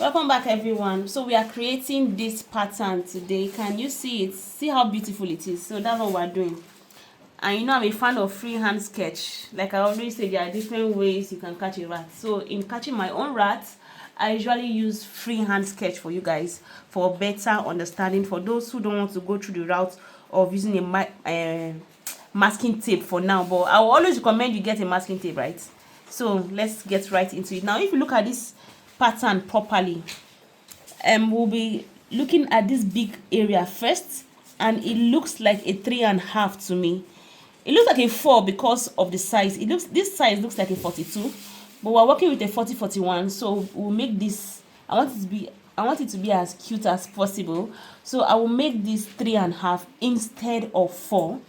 Welcome back, everyone. So we are creating this pattern today. Can you see it? See how beautiful it is? So that's what we're doing. And you know, I'm a fan of freehand sketch. Like I always say, there are different ways you can catch a rat. So in catching my own rat, I usually use freehand sketch for you guys for better understanding. For those who don't want to go through the route of using a masking tape for now, but I will always recommend you get a masking tape, right? So let's get right into it. Now, if you look at this pattern properly, we'll be looking at this big area first, and it looks like a 3.5 to me. It looks like a 4 because of the size. This size looks like a 42, but we're working with a 40-41, so we'll make this. I want it to be as cute as possible, so I will make this 3.5 instead of 4,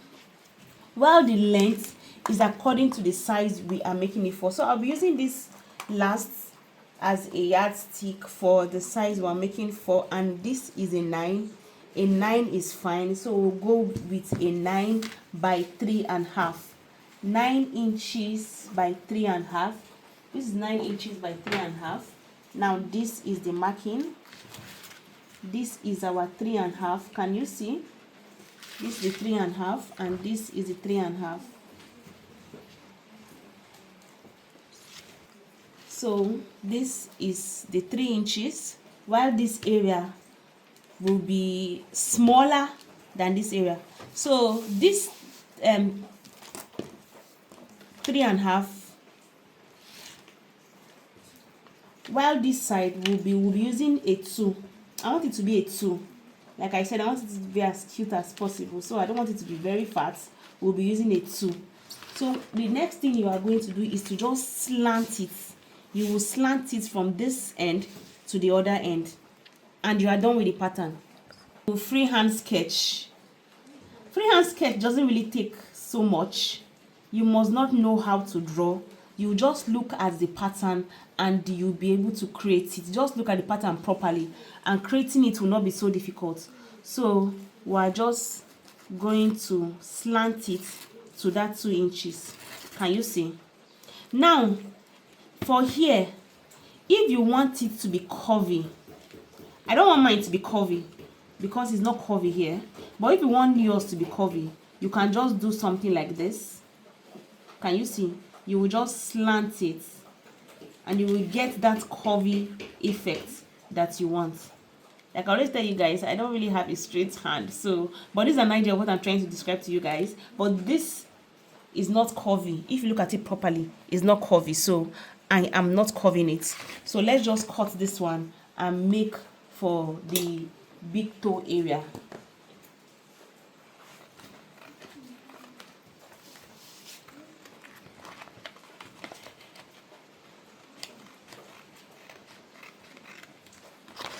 while the length is according to the size we are making it for. So I'll be using this last as a yardstick for the size we're making for, and this is a 9. A 9 is fine, so we'll go with a 9 by 3.5. 9 inches by 3.5. This is 9 inches by 3.5. Now this is the marking. This is our 3.5. Can you see? This is the 3.5, and this is the 3.5. So this is the 3 inches, while this area will be smaller than this area. So this 3.5, while this side we'll be using a 2. I want it to be a 2. Like I said, I want it to be as cute as possible, so I don't want it to be very fat. We'll be using a 2. So the next thing you are going to do is to just slant it. You will slant it from this end to the other end, and you are done with the pattern. Freehand sketch. Freehand sketch doesn't really take so much. You must not know how to draw. You just look at the pattern and you'll be able to create it. Just look at the pattern properly, and creating it will not be so difficult. So we're just going to slant it to that 2 inches. Can you see? Now for here, if you want it to be curvy, I don't want mine to be curvy because it's not curvy here, but if you want yours to be curvy, you can just do something like this. Can you see? You will just slant it, and you will get that curvy effect that you want. Like I always tell you guys, I don't really have a straight hand, so but this is an idea of what I'm trying to describe to you guys. But this is not curvy. If you look at it properly, it's not curvy, so I am not curving it. So let's just cut this one and make for the big toe area.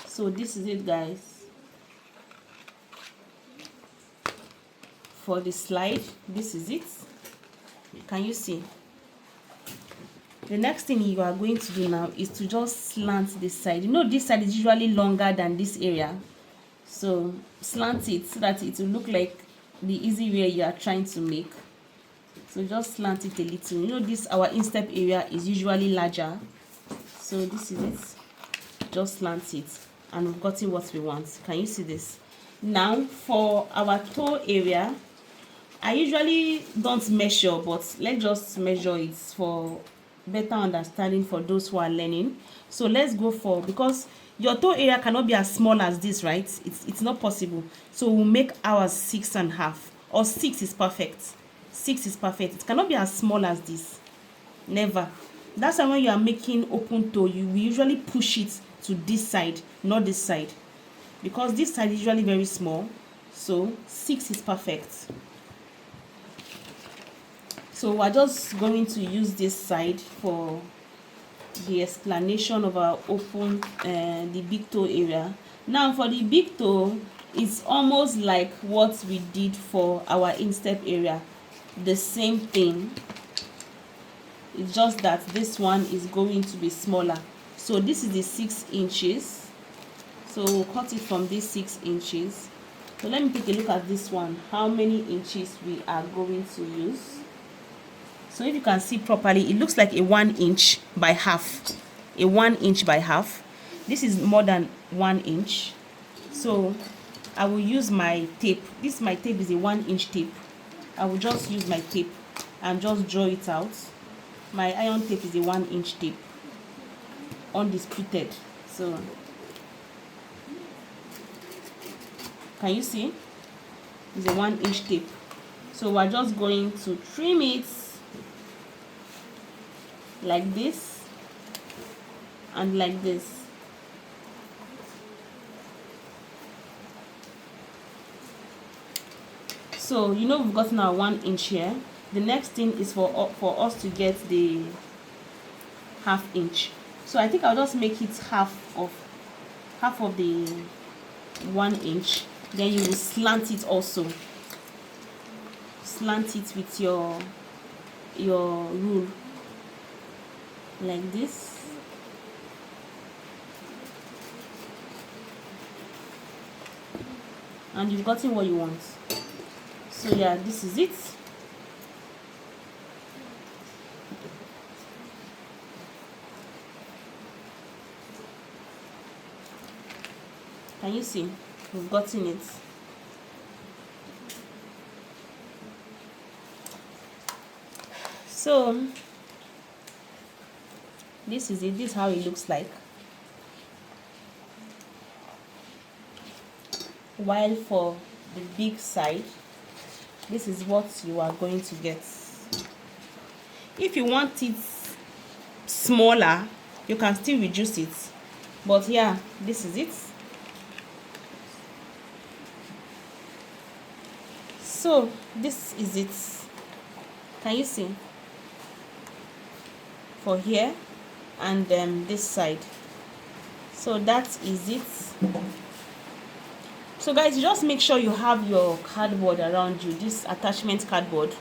So this is it, guys, for the slide. This is it. Can you see? The next thing you are going to do now is to just slant this side. You know, this side is usually longer than this area, so slant it so that it will look like the easy way you are trying to make. So just slant it a little. You know, this our instep area is usually larger, so this is it. Just slant it, and we've gotten what we want. Can you see this? Now for our toe area, I usually don't measure, but let's just measure it for better understanding for those who are learning. So let's go for, because your toe area cannot be as small as this, right? It's not possible. So we'll make ours 6.5, or 6 is perfect. 6 is perfect. It cannot be as small as this. Never. That's why when you are making open toe, you will usually push it to this side, not this side, because this side is usually very small. So 6 is perfect. So we're just going to use this side for the explanation of our open the big toe area. Now for the big toe, it's almost like what we did for our instep area. The same thing. It's just that this one is going to be smaller. So this is the 6 inches. So we'll cut it from these 6 inches. So let me take a look at this one, how many inches we are going to use. So if you can see properly, it looks like a 1 inch by half. A 1 inch by half. This is more than 1 inch, so I will use my tape. This my tape is a 1 inch tape. I will just use my tape and just draw it out. My iron tape is a 1 inch tape, undisputed. So can you see? It's a 1 inch tape. So we're just going to trim it like this and like this. So you know we've gotten our 1 inch here. The next thing is for us to get the half inch. So I think I'll just make it half of the 1 inch. Then you will slant it also. Slant it with your rule like this. And you've gotten what you want. So yeah, this is it. Can you see? We've gotten it. So this is it. This is how it looks like. While for the big side, this is what you are going to get. If you want it smaller, you can still reduce it, but yeah, this is it. So this is it. Can you see? For here and this side. So that is it. So guys, you just make sure you have your cardboard around you, this attachment cardboard,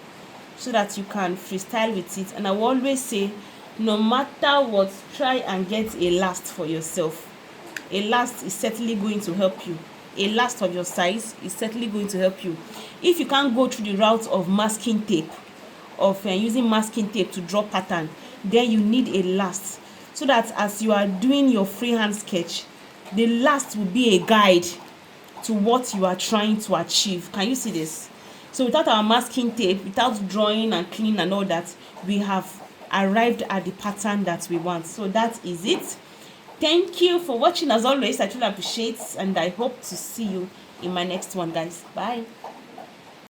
so that you can freestyle with it. And I will always say, no matter what, try and get a last for yourself. A last is certainly going to help you. A last of your size is certainly going to help you. If you can't go through the route of masking tape, of using masking tape to draw pattern, then you need a last, so that as you are doing your freehand sketch, the last will be a guide to what you are trying to achieve. Can you see this? So without our masking tape, without drawing and cleaning and all that, we have arrived at the pattern that we want. So that is it. Thank you for watching. As always, I truly appreciate, and I hope to see you in my next one, guys. Bye.